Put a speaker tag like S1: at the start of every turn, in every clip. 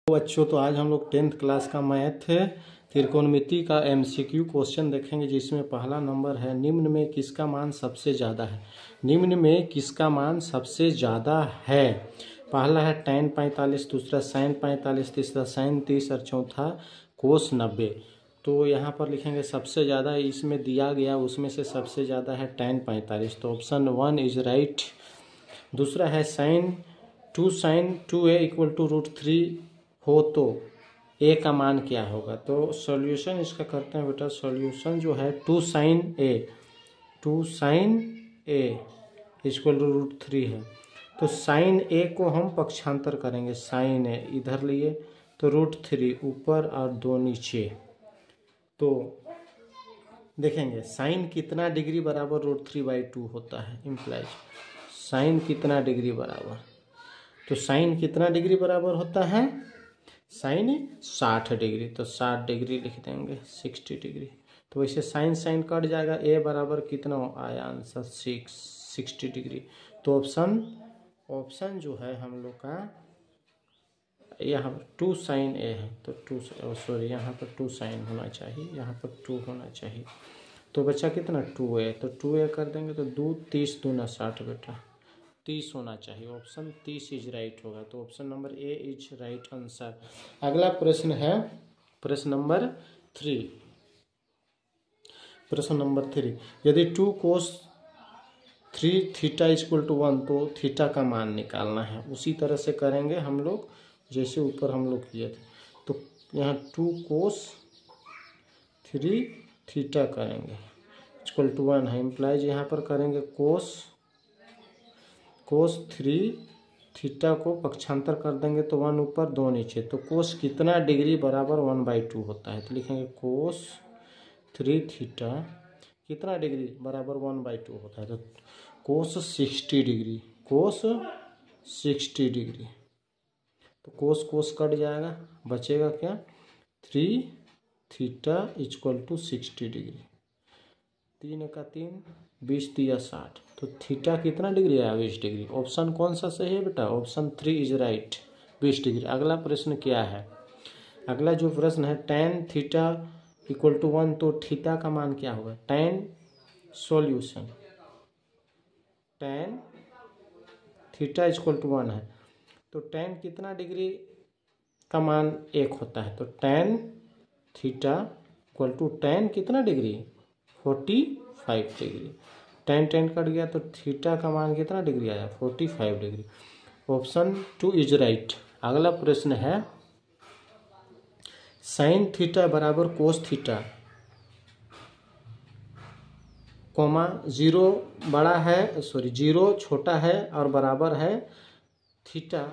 S1: बच्चों, तो आज हम लोग 10th क्लास का मैथ त्रिकोणमिति का MCQ क्वेश्चन देखेंगे, जिसमें पहला नंबर है, निम्न में किसका मान सबसे ज़्यादा है। निम्न में किसका मान सबसे ज़्यादा है। पहला है tan 45, दूसरा sin 45, तीसरा sin 30 और चौथा cos 90। तो यहाँ पर लिखेंगे सबसे ज़्यादा, इसमें दिया गया उसमें से सबसे ज़्यादा है tan 45, तो ऑप्शन 1 इज राइट। दूसरा है sin 2a = √3 हो तो a का मान क्या होगा। तो सॉल्यूशन इसका करते हैं बेटा। सॉल्यूशन जो है 2 sin a = √3 है। तो sin a को हम पक्षांतर करेंगे, sin a इधर लिए तो √3 ऊपर और 2 नीचे। तो देखेंगे sin कितना डिग्री बराबर √3/2 होता है, इम्प्लाइज sin कितना डिग्री बराबर। तो sin कितना डिग्री बराबर होता है, sin 60 डिग्री, तो 60 डिग्री लिख देंगे, 60 डिग्री। तो वैसे sin कट जाएगा, a बराबर कितना आया आंसर 60 डिग्री। तो ऑप्शन जो है हम लोग का यहाँ पर 2 sin a है, तो 2 यहाँ पर 2 sin होना चाहिए, यहाँ पर 2 होना चाहिए। तो बच्चा कितना 2a, तो 2a कर देंगे तो 2 30 दूना 60 बेटा 30 होना चाहिए। ऑप्शन 30 इज राइट होगा। तो option number A is right answer. अगला प्रश्न है प्रश्न नंबर 3। प्रश्न नंबर 3, यदि 2 cos 3 थीटा = 1 तो थीटा का मान निकालना है। उसी तरह से करेंगे हम लोग जैसे ऊपर हम लोग किए थे। तो यहाँ 2 cos 3 थीटा करेंगे =1 है, इम्प्लाइज यहाँ पर करेंगे cos 3 थीटा को पक्षांतर कर देंगे तो 1 ऊपर 2 नीचे। तो cos कितना डिग्री बराबर 1/2 होता है। तो लिखेंगे cos 3 थीटा कितना डिग्री बराबर 1/2 होता है। तो cos 60 डिग्री, cos 60 डिग्री। तो cos कट जाएगा, बचेगा क्या 3 थीटा = 60 डिग्री। 3 का 3 20 दिया 60, तो थीटा कितना डिग्री आया 20 डिग्री। ऑप्शन कौन सा सही है बेटा, ऑप्शन 3 इज राइट 20 डिग्री। अगला प्रश्न क्या है, अगला जो प्रश्न है tan थीटा = 1 तो थीटा का मान क्या होगा। tan सॉल्यूशन tan थीटा = 1 है, तो tan कितना डिग्री का मान 1 होता है। तो tan थीटा tan कितना डिग्री 45 डिग्री। tan कट गया तो थीटा का मान कितना डिग्री आया 45 डिग्री। Option 2 is right. अगला प्रश्न है sin थीटा बराबर cos थीटा, 0 बड़ा है 0 छोटा है और बराबर है थीटा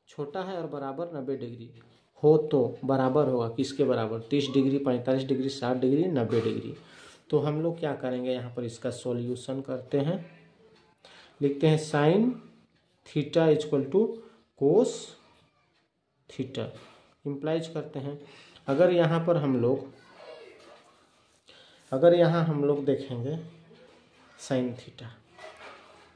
S1: छोटा है और बराबर 90 डिग्री हो तो बराबर होगा किसके बराबर 30 डिग्री 45 डिग्री 60 डिग्री 90 डिग्री। तो हम लोग क्या करेंगे, यहाँ पर इसका सॉल्यूशन करते हैं। लिखते हैं sin theta = cos theta, implies करते हैं। अगर यहाँ हम लोग देखेंगे sin थीटा,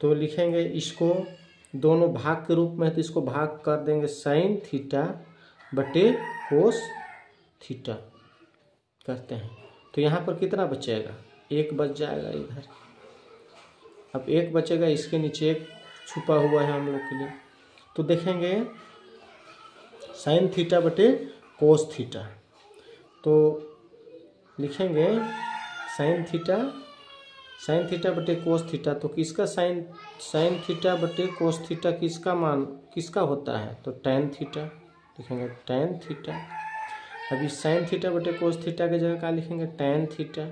S1: तो लिखेंगे इसको दोनों भाग के रूप में है, तो इसको भाग कर देंगे sin थीटा बटे cos थीटा करते हैं। तो यहाँ पर कितना बचेगा 1 बच जाएगा इधर। अब 1 बचेगा, इसके नीचे 1 छुपा हुआ है हम लोग के लिए। तो देखेंगे sin थीटा बटे cos थीटा, तो लिखेंगे sin थीटा बटे cos थीटा। तो किसका sin थीटा बटे cos थीटा किसका होता है, तो tan थीटा लिखेंगे tan थीटा। अभी sin थीटा बटे cos थीटा की जगह क्या लिखेंगे tan थीटा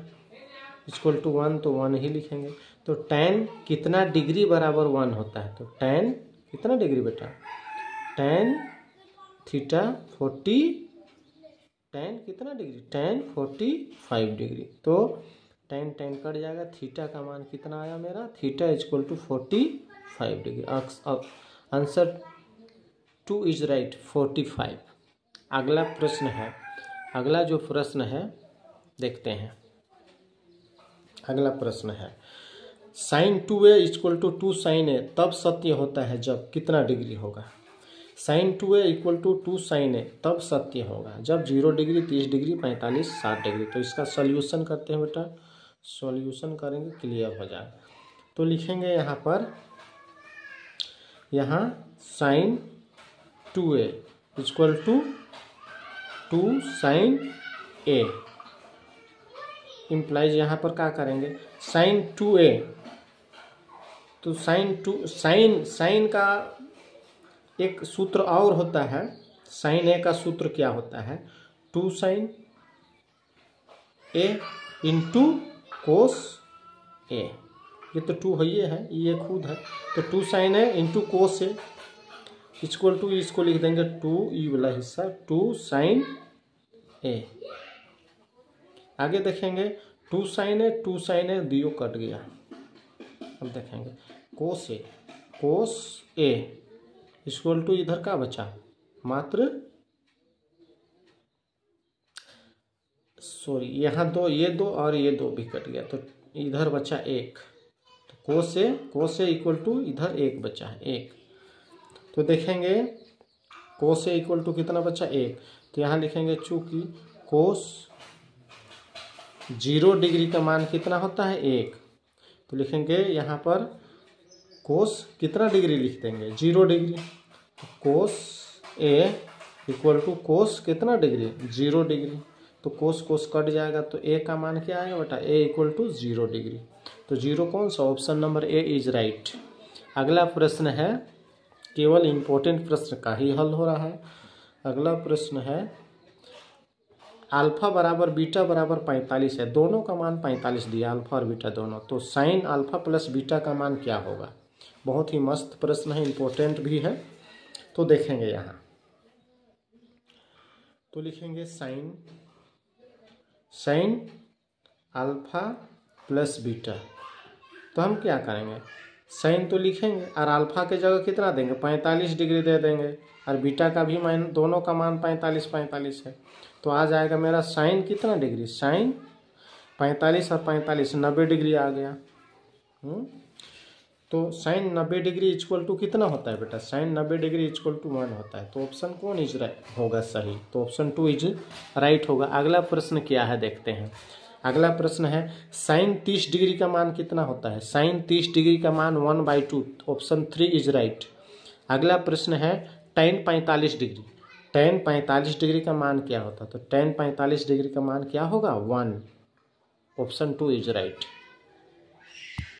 S1: = 1, तो 1 ही लिखेंगे। तो tan कितना डिग्री बराबर 1 होता है, तो tan कितना डिग्री बेटा tan थीटा tan कितना डिग्री tan 45 डिग्री। तो tan कट जाएगा, थीटा का मान कितना आया मेरा theta = 45 degree. Answer 2 is right 45। अगला प्रश्न है, अगला जो प्रश्न है देखते हैं। अगला प्रश्न है sin 2a = 2 sin a तब सत्य होता है जब कितना डिग्री होगा। Sine 2a equal to 2 sine a, तब सत्य होगा जब 0 डिग्री, 30 डिग्री, 45, 60 डिग्री। तो इसका सॉल्यूशन करते हैं बेटा, सॉल्यूशन करेंगे क्लियर हो जाए। तो लिखेंगे यहाँ पर, यहाँ sine 2a equal to 2 sine a implies यहाँ पर क्या करेंगे, साइन 2a, तो साइन का एक सूत्र और होता है। साइन a का सूत्र क्या होता है, 2 sine a into cos a, ये तो 2 है, ये खुद है, तो 2 sine a into cos a equal to, इसको लिख देंगे 2, ई वाला हिस्सा 2 साइन a। आगे देखेंगे 2 साइन a दियो कट गया। अब देखेंगे कोस a इक्वल टू, इधर का बचा मात्र, सॉरी यहाँ दो, ये दो और ये दो भी कट गया, तो इधर बचा 1, तो कोस a इक्वल टू, इधर 1 बचा है 1। तो देखेंगे कोस a इक्वल टू कितना बचा 1, तो यहाँ लिखेंगे चूंकि कोस 0 डिग्री का मान कितना होता है 1, तो लिखेंगे यहाँ पर कोस कितना डिग्री लिख देंगे 0 डिग्री, तो कोस a इक्वल टू कोस कितना डिग्री 0 डिग्री, तो कोस कट जाएगा, तो a का मान क्या आएगा बेटा, a इक्वल टू 0 डिग्री। तो 0 कौन सा, option number A is right. अगला प्रश्न है, केवल इम्पोर्टेंट प्रश्न का ही हल हो रहा है। अगला प्रश्न है, अल्फा बराबर बीटा बराबर 45 है, दोनों का मान 45 दिया, अल्फा और बीटा दोनों, तो साइन अल्फा प्लस बीटा का मान क्या होगा। बहुत ही मस्त प्रश्न है, इम्पोर्टेंट भी है। तो देखेंगे यहाँ, तो लिखेंगे साइन अल्फा प्लस बीटा, तो हम क्या करेंगे, साइन तो लिखेंगे और अल्फा के जगह कितना देंगे 45 डिग्री दे देंगे, और बीटा का भी मान, दोनों का मान 45 है, तो आ जाएगा मेरा साइन कितना डिग्री, साइन 45 और 45 90 डिग्री आ गया। तो साइन 90 डिग्री इक्वल टू कितना होता है बेटा, साइन 90 डिग्री इक्वल टू 1 होता है। तो ऑप्शन कौन इज होगा सही, तो ऑप्शन 2 इज राइट होगा। अगला प्रश्न क्या है देखते हैं। अगला प्रश्न है, साइन 30 डिग्री का मान कितना होता है, साइन 30 डिग्री का मान 1/2, ऑप्शन 3 इज राइट। अगला प्रश्न है, tan 45 डिग्री, tan 45 डिग्री का मान क्या होता है, तो tan 45 डिग्री का मान क्या होगा 1, ऑप्शन 2 इज राइट।